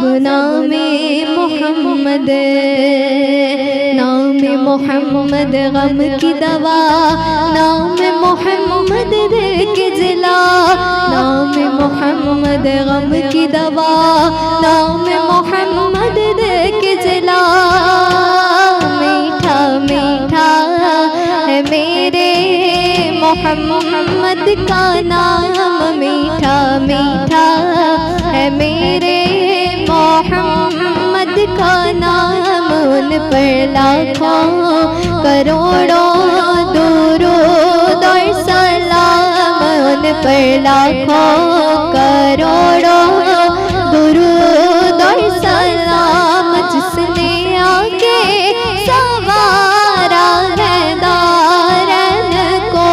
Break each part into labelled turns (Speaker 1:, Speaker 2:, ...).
Speaker 1: नामे मोहम्मद, नाम मोहम्मद गम की दवा, नाम मोहम्मद दिल के जिला, नाम मोहम्मद गम की दवा, नाम मोहम्मद दिल के जिला। मीठा मीठा है मेरे मोहम्मद का नाम, मीठा मीठा है मेरे मोहम्मद का नाम। उन पर लाखों करोड़ों दुरूद और सलाम, उन पर लाखों करोड़ों दुरूद और सलाम। जिसने आके सवारा है दारन को,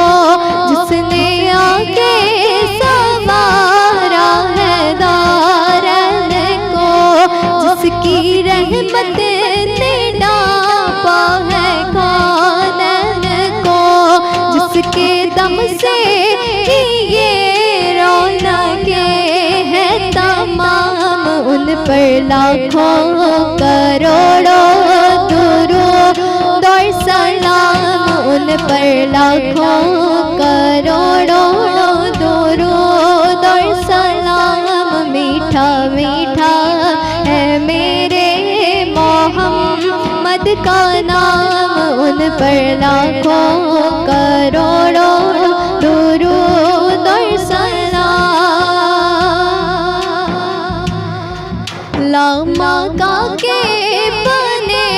Speaker 1: जिसने आके सवारा है दारन को, जिसकी रहमत ने ढांपा है कानन को, जिसके दम से ये रौनकें हैं तमाम। उन पर लाखों करोड़ों दुरूद और सलाम, उन पर लाखों करोड़ों दुरूद और सलाम। मीठा मीठा है मेरे मोहम्मद का नाम, उन पर लाखों करोड़ों दुरूद और सलाम। लामा का के बने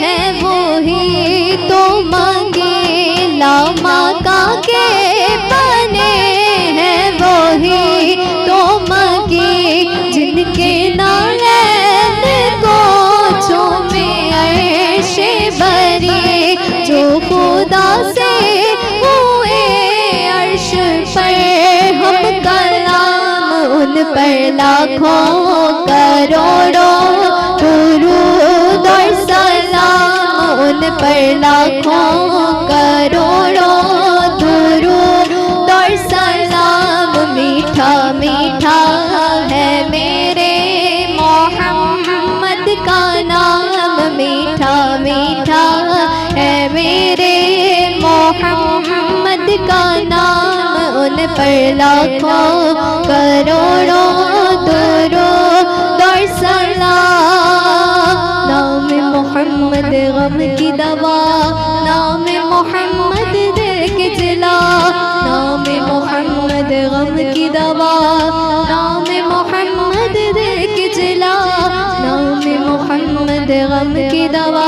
Speaker 1: हैं वो ही तो मांगे, लामा का के बने हैं वो ही तो मांगे, जिनके नालैन को चूमे अर्शे बरी, जो खुदा से हुए अर्श पर हम कलाम। उन पर लाखों करोड़ों दुरूद और सलाम, उन पर लाखों करोड़ों दुरूद और सलाम। मीठा मीठा है मेरे मोहम्मद का नाम, मीठा मीठा है मेरे मोहम्मद का नाम। उन पर लाखों करोड़ों दुरूद और सलाम। नाम मोहम्मद गम की दवा, नाम मोहम्मद दिल के जिला, नाम मोहम्मद गम की दवा, नाम मोहम्मद दिल के जिला, नाम मोहम्मद गम की दवा।